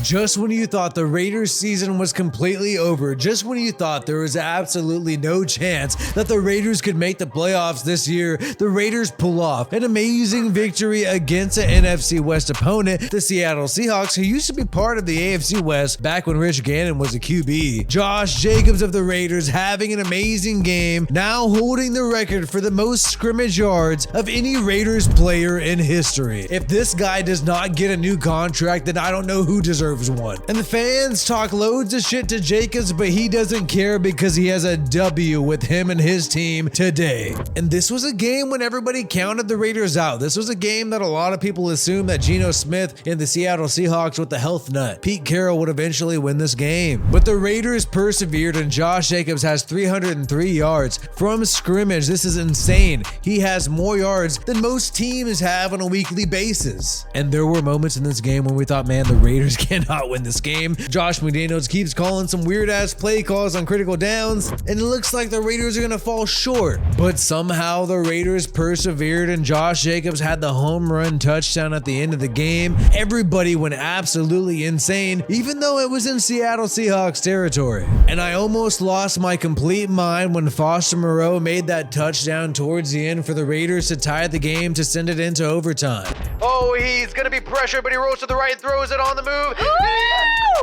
Just when you thought the Raiders season was completely over, just when you thought there was absolutely no chance that the Raiders could make the playoffs this year, the Raiders pull off an amazing victory against an NFC West opponent, the Seattle Seahawks, who used to be part of the AFC West back when Rich Gannon was a QB. Josh Jacobs of the Raiders having an amazing game, now holding the record for the most scrimmage yards of any Raiders player in history. If this guy does not get a new contract, then I don't know who deserves one. And the fans talk loads of shit to Jacobs, but he doesn't care because he has a W with him and his team today. And this was a game when everybody counted the Raiders out. This was a game that a lot of people assumed that Geno Smith and the Seattle Seahawks with the health nut, Pete Carroll, would eventually win this game. But the Raiders persevered, and Josh Jacobs has 303 yards from scrimmage. This is insane. He has more yards than most teams have on a weekly basis. And there were moments in this game when we thought, man, the Raiders cannot win this game. Josh McDaniels keeps calling some weird ass play calls on critical downs, and it looks like the Raiders are gonna fall short. But somehow the Raiders persevered, and Josh Jacobs had the home run touchdown at the end of the game. Everybody went absolutely insane, even though it was in Seattle Seahawks territory. And I almost lost my complete mind when Foster Moreau made that touchdown towards the end for the Raiders to tie the game to send it into overtime. Oh, he's gonna be pressured, but he rolls to the right, throws it on the move.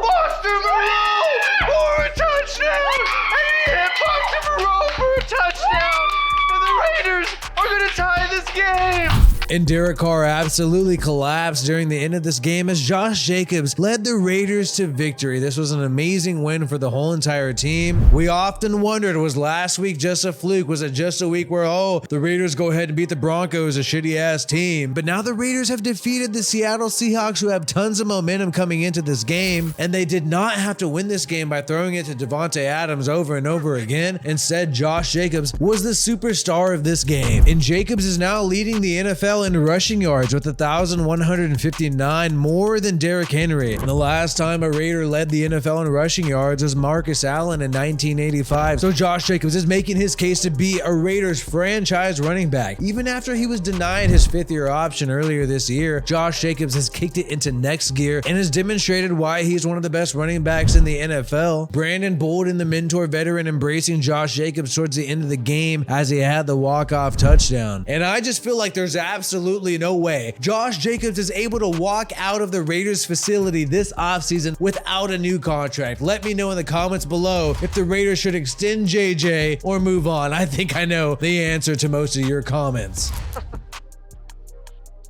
Foster Moreau for a touchdown! And he hit Foster Moreau for a touchdown! And the Raiders are gonna tie this game! And Derek Carr absolutely collapsed during the end of this game as Josh Jacobs led the Raiders to victory. This was an amazing win for the whole entire team. We often wondered, was last week just a fluke? Was it just a week where, oh, the Raiders go ahead and beat the Broncos, a shitty ass team? But now the Raiders have defeated the Seattle Seahawks, who have tons of momentum coming into this game, and they did not have to win this game by throwing it to Devontae Adams over and over again. Instead, Josh Jacobs was the superstar of this game. And Jacobs is now leading the NFL in rushing yards with 1,159, more than Derrick Henry. And the last time a Raider led the NFL in rushing yards was Marcus Allen in 1985. So Josh Jacobs is making his case to be a Raiders franchise running back. Even after he was denied his fifth-year option earlier this year, Josh Jacobs has kicked it into next gear and has demonstrated why he's one of the best running backs in the NFL. Brandon Bolden, the mentor veteran, embracing Josh Jacobs towards the end of the game as he had the walk-off touchdown. And I just feel like there's absolutely no way Josh Jacobs is able to walk out of the Raiders facility this offseason without a new contract. Let me know in the comments below if the Raiders should extend JJ or move on. I think I know the answer to most of your comments.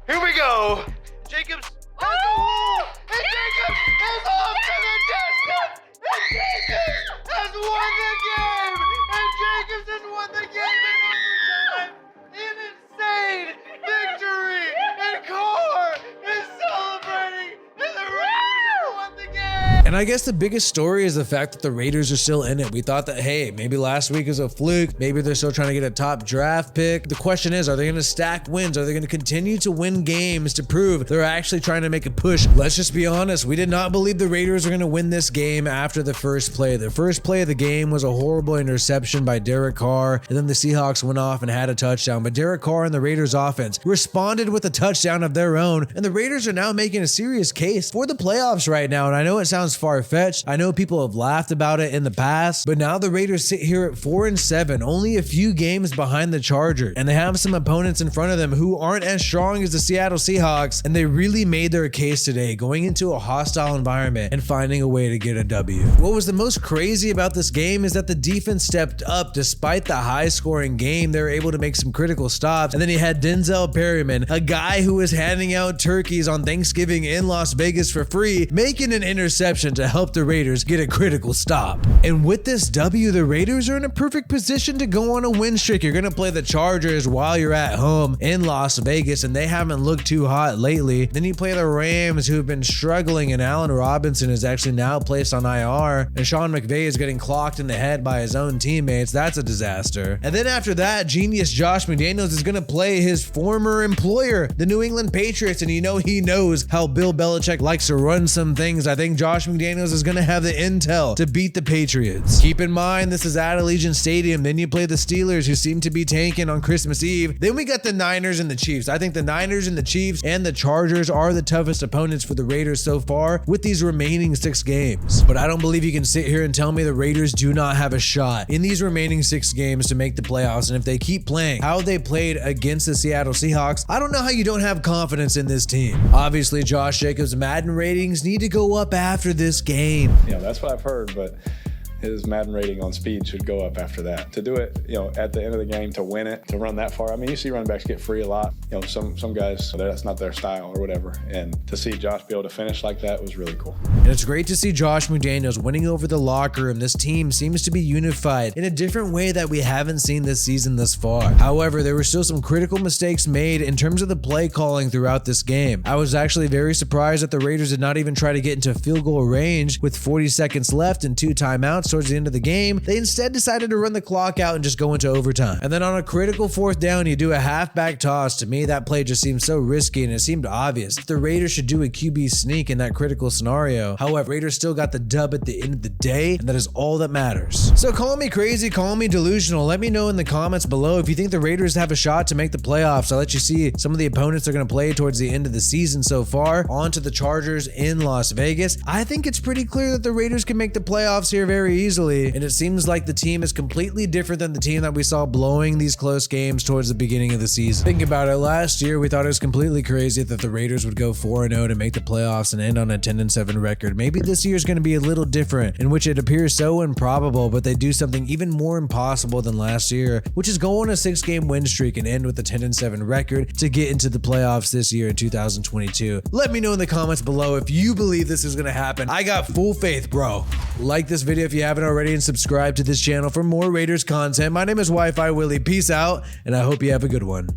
Here we go. Jacobs has a hole, and Jacobs is off to the distance, and Jacobs has won the game, and Jacobs has won the game in overtime. An insane victory, and Carr is celebrating, and the Raiders won the game. And I guess the biggest story is the fact that the Raiders are still in it. We thought that, hey, maybe last week was a fluke. Maybe they're still trying to get a top draft pick. The question is, are they going to stack wins? Are they going to continue to win games to prove they're actually trying to make a push? Let's just be honest. We did not believe the Raiders were going to win this game after the first play. The first play of the game was a horrible interception by Derek Carr, and then the Seahawks went off and had a touchdown. But Derek Carr and the Raiders offense responded with a touchdown of their own, and the Raiders are now making a serious case for the playoffs right now. And I know it sounds far-fetched. I know people have laughed about it in the past, but now the Raiders sit here at 4-7, only a few games behind the Chargers, and they have some opponents in front of them who aren't as strong as the Seattle Seahawks, and they really made their case today, going into a hostile environment and finding a way to get a W. What was the most crazy about this game is that the defense stepped up despite the high-scoring game. They were able to make some critical stops, and then you had Denzel Perryman, a guy who was handing out turkeys on Thanksgiving in Las Vegas for free, making an interception to help the Raiders get a critical stop. And with this W, the Raiders are in a perfect position to go on a win streak. You're going to play the Chargers while you're at home in Las Vegas, and they haven't looked too hot lately. Then you play the Rams, who have been struggling, and Allen Robinson is actually now placed on IR, and Sean McVay is getting clocked in the head by his own teammates. That's a disaster. And then after that, genius Josh McDaniels is going to play his former employer, the New England Patriots, and you know he knows how Bill Belichick likes to run some things. I think Josh McDaniels McDaniels is going to have the intel to beat the Patriots. Keep in mind, this is at Allegiant Stadium. Then you play the Steelers, who seem to be tanking on Christmas Eve. Then we got the Niners and the Chiefs. I think the Niners and the Chiefs and the Chargers are the toughest opponents for the Raiders so far with these remaining 6 games. But I don't believe you can sit here and tell me the Raiders do not have a shot in these remaining 6 games to make the playoffs. And if they keep playing how they played against the Seattle Seahawks, I don't know how you don't have confidence in this team. Obviously, Josh Jacobs' Madden ratings need to go up after this game. That's what I've heard, but his Madden rating on speed should go up after that. To do it, at the end of the game, to win it, to run that far. I mean, you see running backs get free a lot. Some guys, that's not their style or whatever. And to see Josh be able to finish like that was really cool. And it's great to see Josh McDaniels winning over the locker room. This team seems to be unified in a different way that we haven't seen this season thus far. However, there were still some critical mistakes made in terms of the play calling throughout this game. I was actually very surprised that the Raiders did not even try to get into field goal range with 40 seconds left and 2 timeouts towards the end of the game. They instead decided to run the clock out and just go into overtime. And then on a critical 4th down, you do a halfback toss. To me, that play just seemed so risky, and it seemed obvious the Raiders should do a QB sneak in that critical scenario. However, Raiders still got the dub at the end of the day, and that is all that matters. So call me crazy, call me delusional. Let me know in the comments below if you think the Raiders have a shot to make the playoffs. I'll let you see some of the opponents they're going to play towards the end of the season so far. On to the Chargers in Las Vegas. I think it's pretty clear that the Raiders can make the playoffs here very easily. And it seems like the team is completely different than the team that we saw blowing these close games towards the beginning of the season. Think about it. Last year, we thought it was completely crazy that the Raiders would go 4-0 to make the playoffs and end on a 10-7 record. Maybe this year is going to be a little different, in which it appears so improbable, but they do something even more impossible than last year, which is go on a 6-game win streak and end with a 10-7 record to get into the playoffs this year in 2022. Let me know in the comments below if you believe this is going to happen. I got full faith, bro. Like this video if you haven't already, and subscribe to this channel for more Raiders content. My name is WiFiWillie. Peace out, and I hope you have a good one.